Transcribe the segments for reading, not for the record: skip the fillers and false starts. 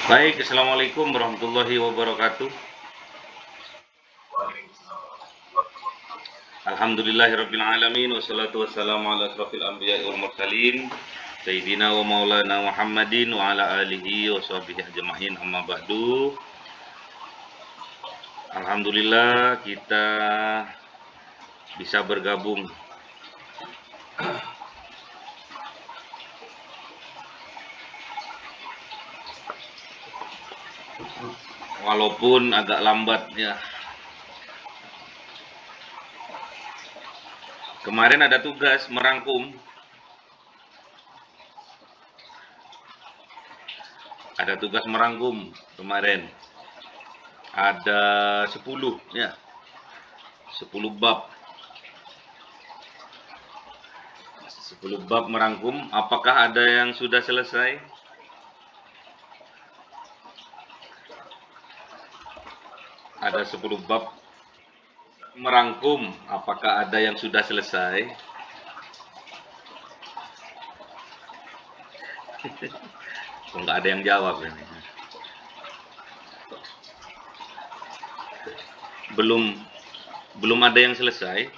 Baik, Assalamualaikum warahmatullahi wabarakatuh. Alhamdulillahirabbil alamin wassalatu wassalamu ala asrofil anbiya'i wal mursalin sayyidina wa maulana Muhammadin wa ala alihi wa sahbihi ajma'in amma ba'du. Alhamdulillah kita bisa bergabung walaupun agak lambat ya. Kemarin ada tugas merangkum, kemarin. Ada 10 ya, 10 bab. 10 bab merangkum. Apakah ada yang sudah selesai? Ada 10 bab merangkum. Apakah ada yang sudah selesai? Kok nggak ada yang jawab ini? Belum belum ada yang selesai.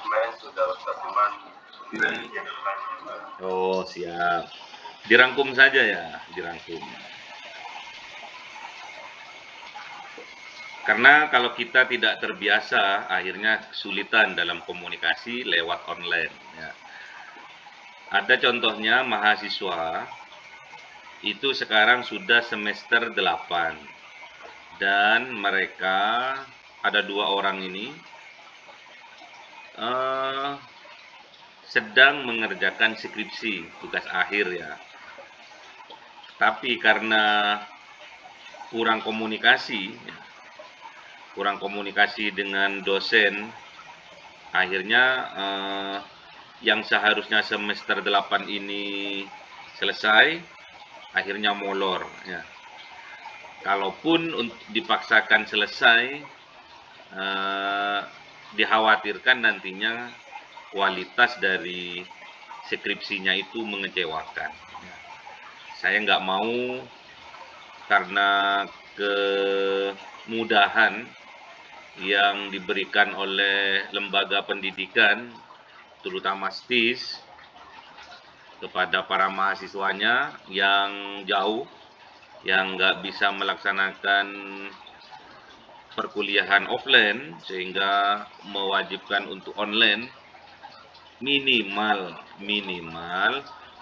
Kemarin sudah Ustaz Iman Oh, siap. Dirangkum saja ya, dirangkum. Karena kalau kita tidak terbiasa, akhirnya kesulitan dalam komunikasi lewat online. Ya. Ada contohnya mahasiswa itu sekarang sudah semester 8 dan mereka ada 2 orang ini sedang mengerjakan skripsi, tugas akhir ya. Tapi karena kurang komunikasi dengan dosen, akhirnya yang seharusnya semester 8 ini selesai, akhirnya molor ya. Kalaupun dipaksakan selesai, dikhawatirkan nantinya kualitas dari skripsinya itu mengecewakan. Saya nggak mau karena kemudahan yang diberikan oleh lembaga pendidikan, terutama STIS, kepada para mahasiswanya yang jauh, yang nggak bisa melaksanakan perkuliahan offline, sehingga mewajibkan untuk online. Minimal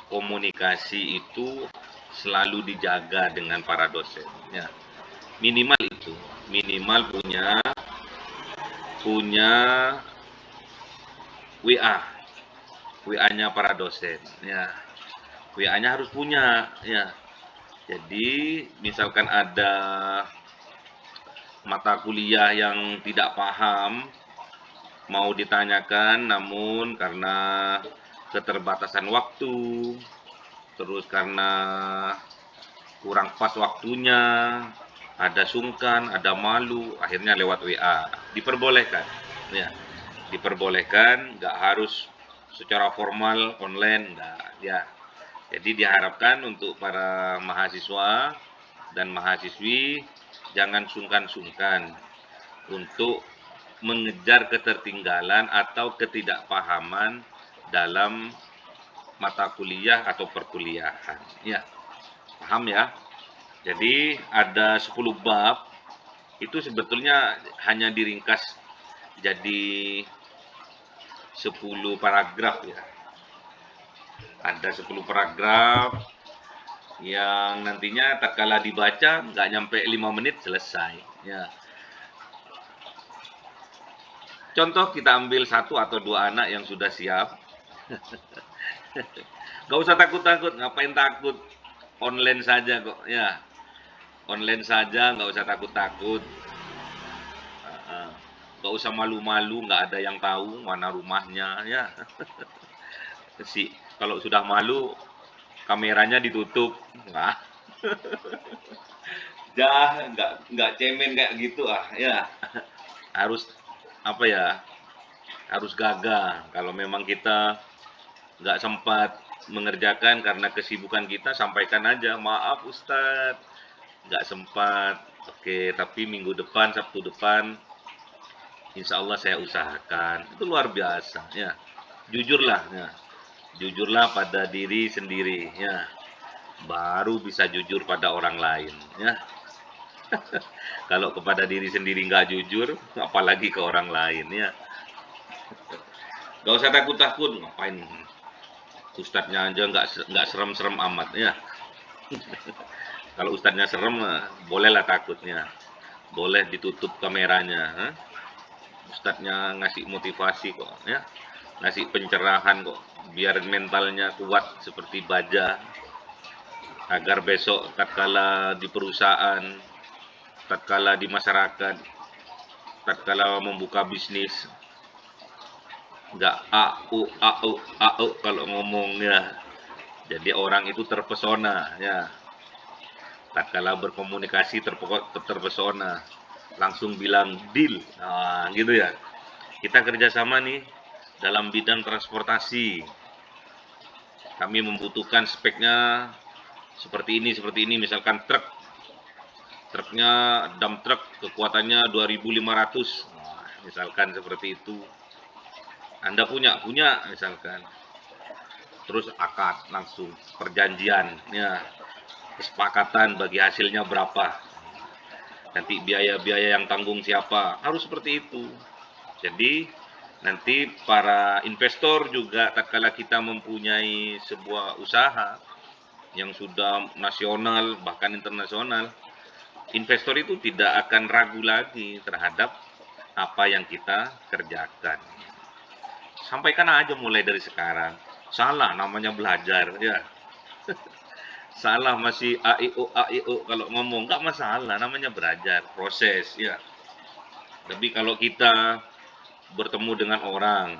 komunikasi itu selalu dijaga dengan para dosen ya. Minimal itu, minimal punya WA-nya para dosen ya. WA-nya harus punya ya. Jadi misalkan ada mata kuliah yang tidak paham, mau ditanyakan, namun karena keterbatasan waktu, terus karena kurang pas waktunya, ada sungkan, ada malu, akhirnya lewat WA. Diperbolehkan, ya, diperbolehkan, nggak harus secara formal online, nggak, ya. Jadi diharapkan untuk para mahasiswa dan mahasiswi jangan sungkan-sungkan untuk mengejar ketertinggalan atau ketidakpahaman dalam mata kuliah atau perkuliahan. Ya, paham ya? Jadi ada 10 bab, itu sebetulnya hanya diringkas jadi 10 paragraf ya. Ada 10 paragraf yang nantinya tak kala dibaca nggak nyampe 5 menit selesai. Ya. Contoh kita ambil 1 atau 2 anak yang sudah siap. Nggak usah takut-takut, ngapain takut? Online saja kok, ya. Online saja, nggak usah takut-takut. Nggak usah malu-malu, nggak ada yang tahu mana rumahnya, ya. Kalau sudah malu, kameranya ditutup, nggak. Nggak cemen kayak gitu ya. Harus apa ya? Harus gagah. Kalau memang kita nggak sempat mengerjakan karena kesibukan kita, sampaikan aja, maaf Ustadz, nggak sempat. Oke, tapi minggu depan, Sabtu depan, insya Allah saya usahakan. Itu luar biasa, ya. Jujurlah, ya. Jujurlah pada diri sendiri, ya. Baru bisa jujur pada orang lain, ya. Kalau kepada diri sendiri nggak jujur, apalagi ke orang lain, ya. Nggak usah takut-takut, ngapain ustadznya aja nggak serem-serem amat, ya. Kalau ustadznya serem, bolehlah takutnya, boleh ditutup kameranya, ha? Ustadznya ngasih motivasi kok, ya, ngasih pencerahan kok, biar mentalnya kuat seperti baja, agar besok tatkala di perusahaan, tatkala di masyarakat, tatkala membuka bisnis, nggak au kalau ngomongnya. Jadi orang itu terpesona, ya. Tatkala berkomunikasi terpesona, langsung bilang deal. Nah, gitu ya. Kita kerjasama nih dalam bidang transportasi. Kami membutuhkan speknya seperti ini, misalkan truknya dump truck kekuatannya 2.500, nah, misalkan seperti itu. Anda punya misalkan. Terus akad langsung perjanjian, ya, kesepakatan bagi hasilnya berapa. Nanti biaya-biaya yang tanggung siapa, harus seperti itu. Jadi nanti para investor juga tatkala kita mempunyai sebuah usaha yang sudah nasional bahkan internasional, investor itu tidak akan ragu lagi terhadap apa yang kita kerjakan. Sampaikan aja mulai dari sekarang. Salah namanya belajar, ya. Salah masih a i o kalau ngomong nggak masalah, namanya belajar, proses, ya. Tapi kalau kita bertemu dengan orang,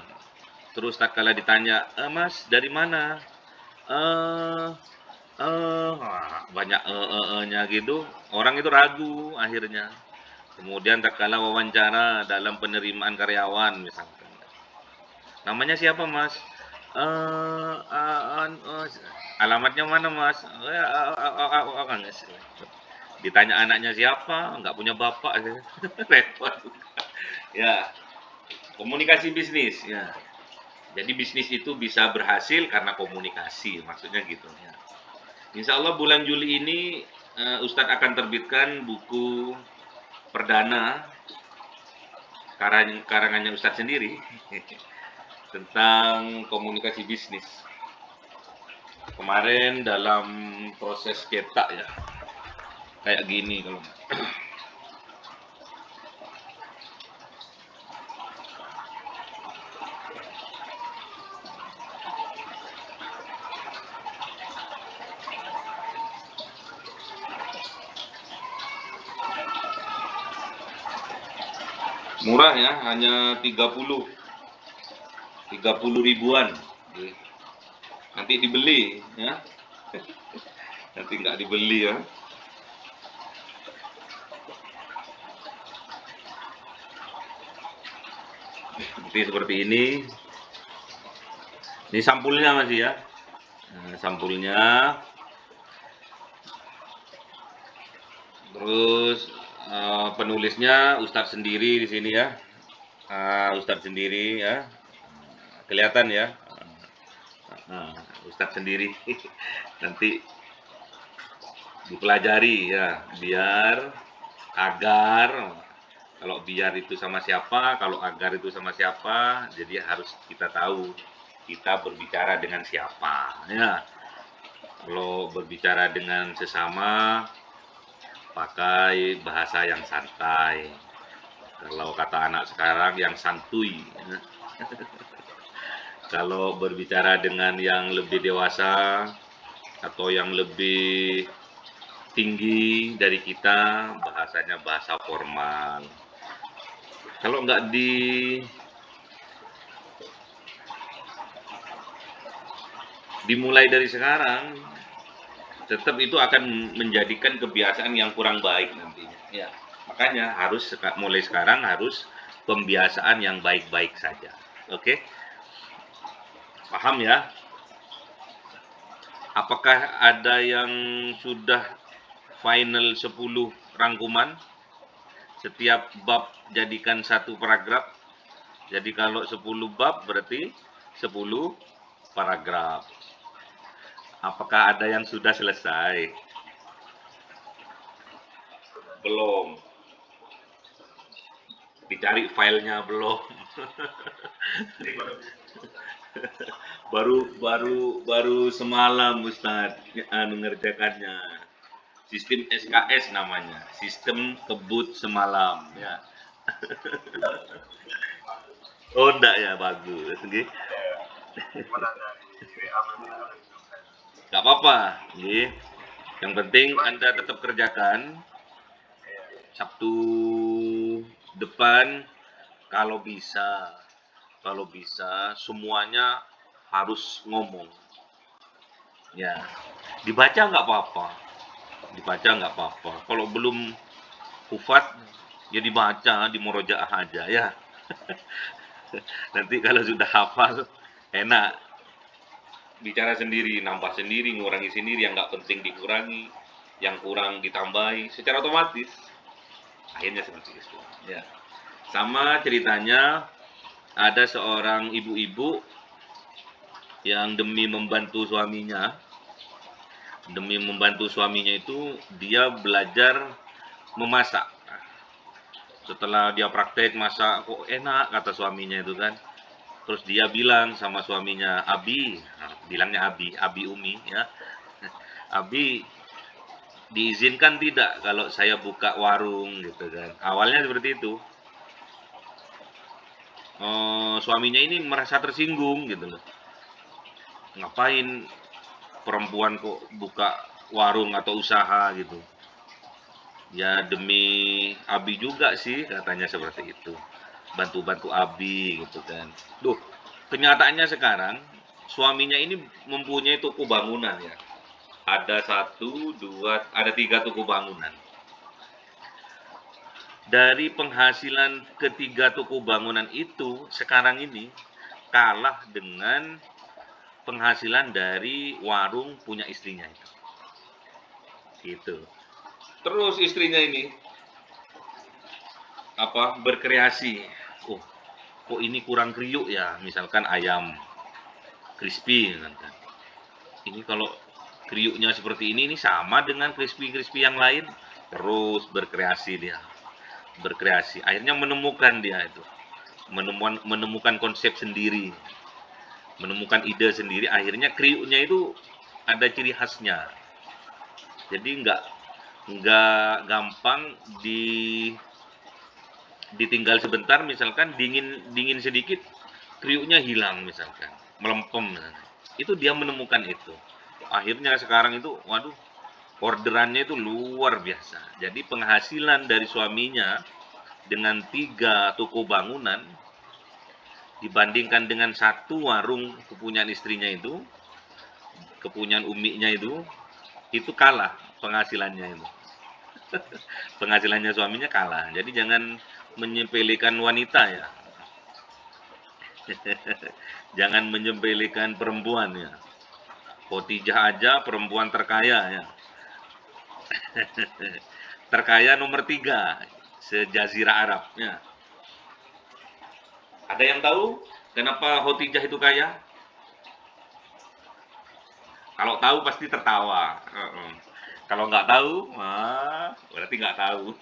terus tak kala ditanya, Mas dari mana? Eh, banyak nya gitu, orang itu ragu akhirnya. Kemudian tak kala wawancara dalam penerimaan karyawan misalkan, namanya siapa Mas? Alamatnya mana Mas? Ditanya anaknya siapa, nggak punya bapak, repot. Ya, komunikasi bisnis, ya. Jadi bisnis itu bisa berhasil karena komunikasi, maksudnya gitu. Ya. Insya Allah bulan Juli ini Ustadz akan terbitkan buku perdana karangannya Ustadz sendiri tentang komunikasi bisnis. Kemarin dalam proses cetak, ya, kayak gini kalau murah, ya, hanya 30 ribuan. Nanti dibeli, ya. Nanti nggak dibeli, ya. Nanti seperti ini. Ini sampulnya masih, ya. Nah, sampulnya. Terus penulisnya Ustadz sendiri di sini, ya. Ustadz sendiri, ya. Kelihatan, ya. Ustadz sendiri. Nanti dipelajari, ya, agar kalau biar itu sama siapa, kalau agar itu sama siapa, jadi harus kita tahu kita berbicara dengan siapa, ya. Kalau berbicara dengan sesama, pakai bahasa yang santai. Kalau kata anak sekarang, yang santuy, ya. Kalau berbicara dengan yang lebih dewasa atau yang lebih tinggi dari kita, bahasanya bahasa formal. Kalau nggak dimulai dari sekarang, tetap itu akan menjadikan kebiasaan yang kurang baik nantinya. Ya, makanya harus mulai sekarang harus pembiasaan yang baik-baik saja. Oke, paham, ya? Apakah ada yang sudah final 10 rangkuman? Setiap bab jadikan satu paragraf. Jadi kalau 10 bab berarti 10 paragraf. Apakah ada yang sudah selesai? Belum. Dicari filenya belum. baru semalam Ustadz ngerjakannya. Sistem SKS namanya, sistem kebut semalam ya. Oh enggak ya, bagus. Nggih. Enggak apa-apa, nggih. Yang penting Anda tetap kerjakan. Sabtu depan kalau bisa semuanya harus ngomong. Ya, dibaca nggak apa-apa. Kalau belum hufat, ya dibaca, di murojaah aja ya. Nanti kalau sudah hafal, enak. Bicara sendiri, nambah sendiri, ngurangi sendiri, yang nggak penting dikurangi, yang kurang ditambahi, secara otomatis. Akhirnya seperti itu. Ya. Sama ceritanya, ada seorang ibu-ibu yang demi membantu suaminya itu dia belajar memasak. Setelah dia praktek masak, kok enak kata suaminya itu kan. Terus dia bilang sama suaminya, Abi, bilangnya Abi Umi ya. Abi, diizinkan tidak kalau saya buka warung gitu kan. Awalnya seperti itu. Suaminya ini merasa tersinggung gitu loh. Ngapain perempuan kok buka warung atau usaha gitu. Ya demi Abi juga sih katanya seperti itu. Bantu-bantu Abi gitu kan. Duh, kenyataannya sekarang suaminya ini mempunyai toko bangunan ya. Ada ada 3 toko bangunan. Dari penghasilan ketiga toko bangunan itu sekarang ini kalah dengan penghasilan dari warung punya istrinya itu. Gitu. Terus istrinya ini berkreasi. Oh, kok ini kurang kriuk ya, misalkan ayam crispy kan. Ini kalau kriuknya seperti ini sama dengan crispy yang lain. Terus berkreasi dia. Akhirnya menemukan dia itu. Menemukan konsep sendiri. Menemukan ide sendiri, akhirnya kriuknya itu ada ciri khasnya. Jadi nggak gampang ditinggal sebentar, misalkan dingin sedikit kriuknya hilang misalkan, melempem misalkan. Itu dia menemukan itu. Akhirnya sekarang itu waduh, orderannya itu luar biasa. Jadi penghasilan dari suaminya dengan 3 toko bangunan dibandingkan dengan 1 warung kepunyaan istrinya itu, kepunyaan uminya itu kalah penghasilannya itu. Penghasilannya suaminya kalah. Jadi jangan menyepelekan wanita ya. Jangan menyepelekan perempuan ya. Khotijah aja perempuan terkaya ya. Terkaya nomor 3 sejazirah Arab ya. Ada yang tahu kenapa Khotijah itu kaya? Kalau tahu pasti tertawa. Kalau nggak tahu, berarti nggak tahu.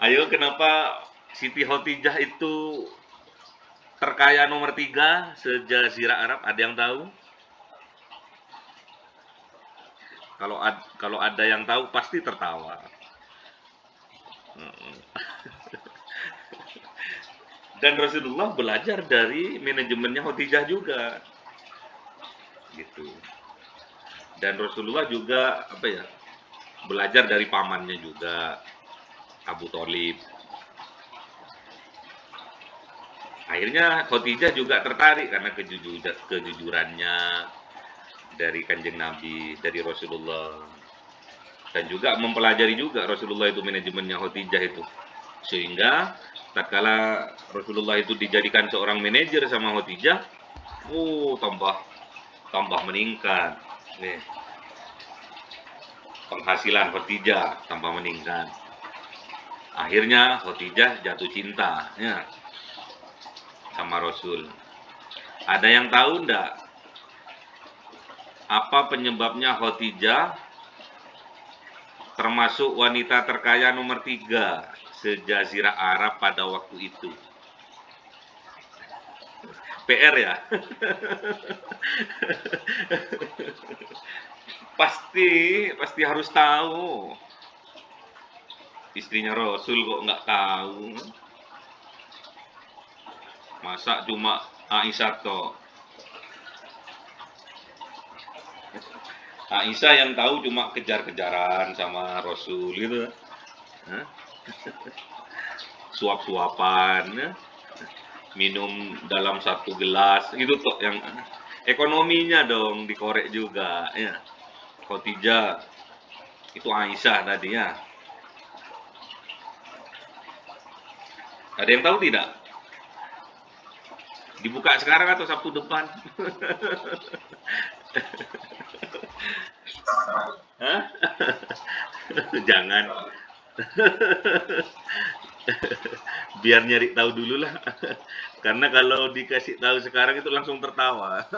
Ayo, kenapa Siti Khotijah itu terkaya nomor 3 sejazirah Arab? Ada yang tahu? Kalau ada yang tahu pasti tertawa. Dan Rasulullah belajar dari manajemennya Khotijah juga. Gitu. Dan Rasulullah juga belajar dari pamannya juga, Abu Thalib. Akhirnya Khotijah juga tertarik karena kejujurannya dari Kanjeng Nabi, dari Rasulullah. Dan juga mempelajari juga Rasulullah itu manajemennya Khotijah itu. Sehingga tatkala Rasulullah itu dijadikan seorang manajer sama Khotijah, tambah tambah meningkat. Nih, penghasilan Khadijah tambah meningkat. Akhirnya Khadijah jatuh cinta ya sama Rasul. Ada yang tahu enggak apa penyebabnya Khadijah termasuk wanita terkaya nomor 3 sejazirah Arab pada waktu itu? PR ya? pasti harus tahu. Istrinya Rasul kok nggak tahu? Masa cuma Aisyah toh? Aisyah yang tahu cuma kejar-kejaran sama Rasul gitu. Hah? Suap-suapan, ya? Minum dalam satu gelas gitu toh, yang ekonominya dong dikorek juga ya. Khadijah itu Aisyah tadi ya. Ada yang tahu tidak? Dibuka sekarang atau Sabtu depan? Hah? Jangan. Biar nyari tahu dulu lah. Karena kalau dikasih tahu sekarang itu langsung tertawa.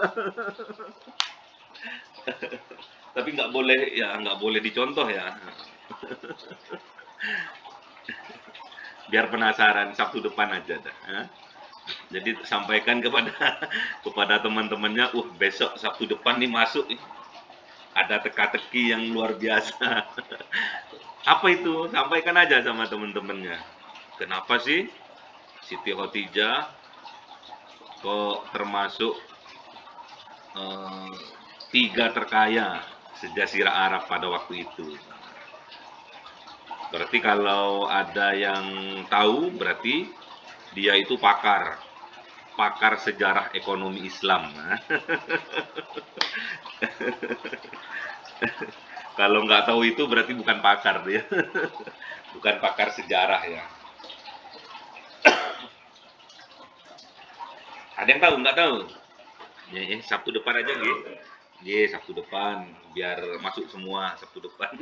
Tapi nggak boleh dicontoh ya. Biar penasaran, Sabtu depan aja dah. Jadi sampaikan kepada teman-temannya, besok Sabtu depan nih masuk, ada teka-teki yang luar biasa. Apa itu? Sampaikan aja sama teman-temannya. Kenapa sih Siti Khadijah kok termasuk 3 terkaya sejazirah Arab pada waktu itu? Berarti kalau ada yang tahu, berarti dia itu pakar sejarah ekonomi Islam. Kalau nggak tahu itu berarti bukan pakar dia. Bukan pakar sejarah ya. Ada yang tahu? Nggak tahu? Ya, Sabtu depan aja gitu. Sabtu depan biar masuk semua Sabtu depan.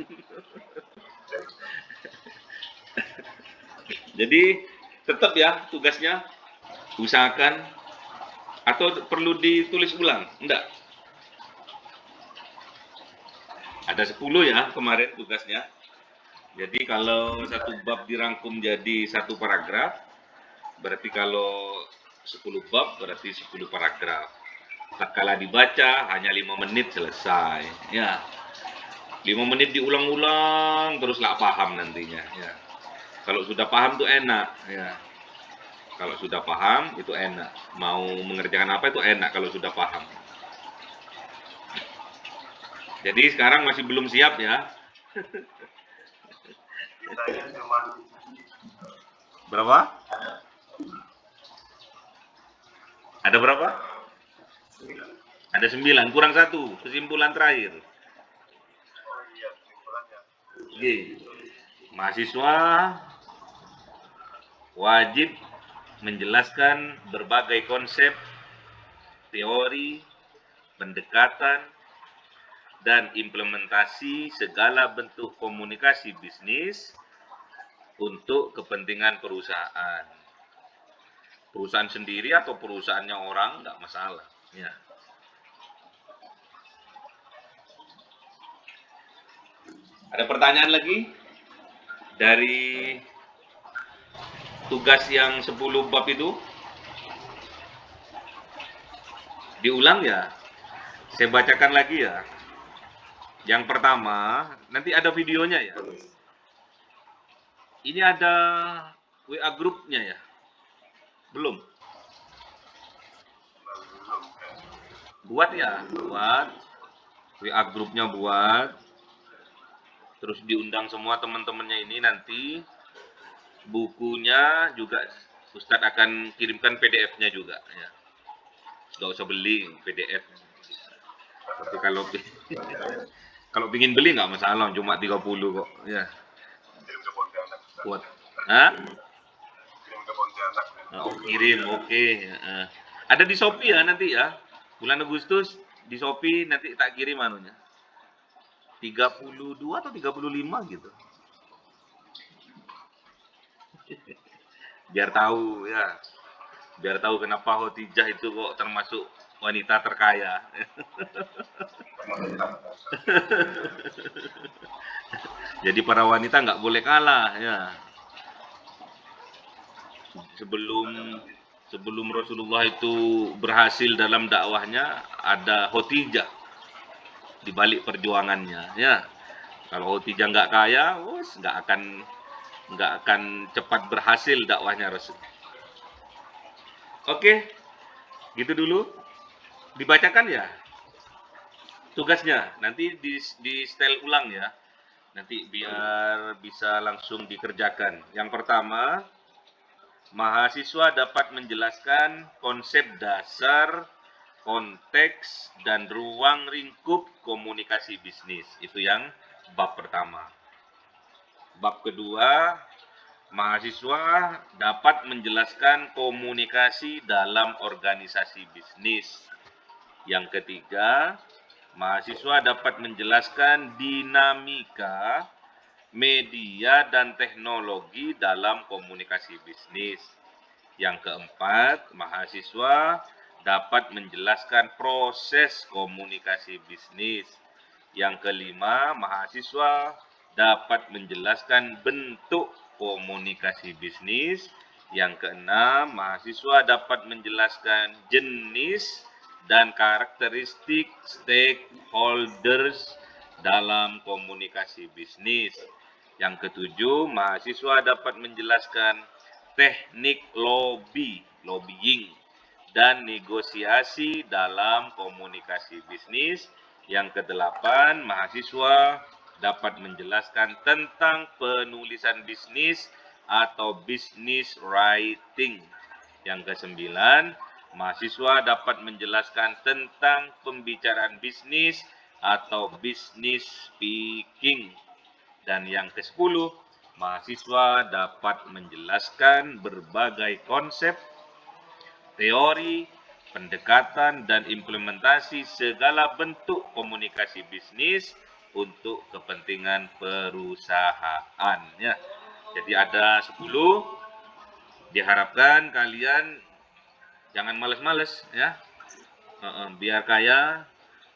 Jadi tetap ya tugasnya, usahakan, atau perlu ditulis ulang? Enggak. Ada 10 ya kemarin tugasnya. Jadi kalau satu bab dirangkum jadi satu paragraf, berarti kalau 10 bab berarti 10 paragraf. Tak kala dibaca hanya 5 menit selesai. Ya, 5 menit diulang-ulang terus lah paham nantinya. Ya. Kalau sudah paham tuh enak. Ya. Kalau sudah paham itu enak. Mau mengerjakan apa itu enak kalau sudah paham. Jadi sekarang masih belum siap ya. Berapa? Ada berapa? Ada 9, kurang 1. Kesimpulan terakhir. Oke. Mahasiswa wajib menjelaskan berbagai konsep, teori, pendekatan, dan implementasi segala bentuk komunikasi bisnis untuk kepentingan perusahaan. Perusahaan sendiri atau perusahaannya orang nggak masalah. Ya. Ada pertanyaan lagi dari tugas yang 10 bab itu? Diulang ya? Saya bacakan lagi ya. Yang pertama, nanti ada videonya ya. Ini ada WA grupnya ya? Belum? Buat ya, buat. WA grupnya buat. Terus diundang semua teman-temannya ini nanti. Bukunya juga Ustadz akan kirimkan PDF-nya juga ya. Gak usah beli PDF. Tapi kalau pingin beli nggak masalah, cuma 30 kok ya. Buat. Hah? Oh, kirim, oke. Ada di Shopee ya nanti ya, bulan Agustus. Di Shopee nanti tak kirim anunya. 32 atau 35 gitu. Biar tahu ya. Biar tahu kenapa Khadijah itu kok termasuk wanita terkaya. Jadi para wanita nggak boleh kalah ya. Sebelum sebelum Rasulullah itu berhasil dalam dakwahnya, ada Khadijah di balik perjuangannya ya. Kalau Khadijah nggak kaya, nggak akan cepat berhasil dakwahnya Rasul. Oke, gitu dulu. Dibacakan ya tugasnya. Nanti di setel ulang ya. Nanti biar bisa langsung dikerjakan. Yang pertama, mahasiswa dapat menjelaskan konsep dasar, konteks, dan ruang lingkup komunikasi bisnis. Itu yang bab pertama. Bab kedua, mahasiswa dapat menjelaskan komunikasi dalam organisasi bisnis. Yang ketiga, mahasiswa dapat menjelaskan dinamika media dan teknologi dalam komunikasi bisnis. Yang keempat, mahasiswa dapat menjelaskan proses komunikasi bisnis. Yang kelima, mahasiswa dapat menjelaskan bentuk komunikasi bisnis. Yang keenam, mahasiswa dapat menjelaskan jenis dan karakteristik stakeholders dalam komunikasi bisnis. Yang ketujuh, mahasiswa dapat menjelaskan teknik lobbying, dan negosiasi dalam komunikasi bisnis. Yang kedelapan, mahasiswa dapat menjelaskan tentang penulisan bisnis atau business writing. Yang kesembilan, mahasiswa dapat menjelaskan tentang pembicaraan bisnis atau business speaking. Dan yang ke-10, mahasiswa dapat menjelaskan berbagai konsep, teori, pendekatan, dan implementasi segala bentuk komunikasi bisnis untuk kepentingan perusahaan. Ya. Jadi ada 10, diharapkan kalian jangan males-males ya. Biar kaya,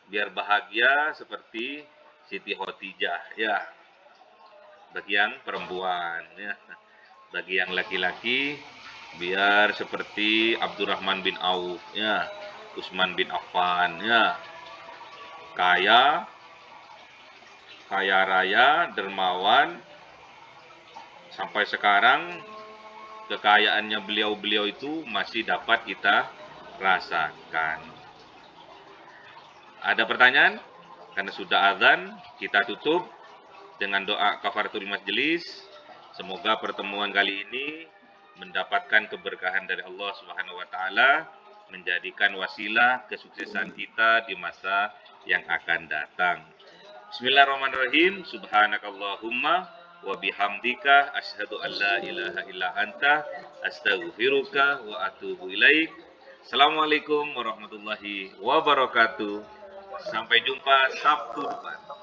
biar bahagia seperti Siti Khadijah ya. Bagi yang perempuan ya. Bagi yang laki-laki biar seperti Abdurrahman bin Auf ya, Utsman bin Affan ya. Kaya raya, dermawan, sampai sekarang kekayaannya beliau-beliau itu masih dapat kita rasakan. Ada pertanyaan? Karena sudah azan, kita tutup dengan doa kafaratul majelis. Semoga pertemuan kali ini mendapatkan keberkahan dari Allah Subhanahu wa taala, menjadikan wasilah kesuksesan kita di masa yang akan datang. Bismillahirrahmanirrahim. Subhanakallahumma wa bihamdika asyhadu an la ilaha illa anta astaghfiruka wa atubu ilaik. Assalamualaikum warahmatullahi wabarakatuh. Sampai jumpa Sabtu depan.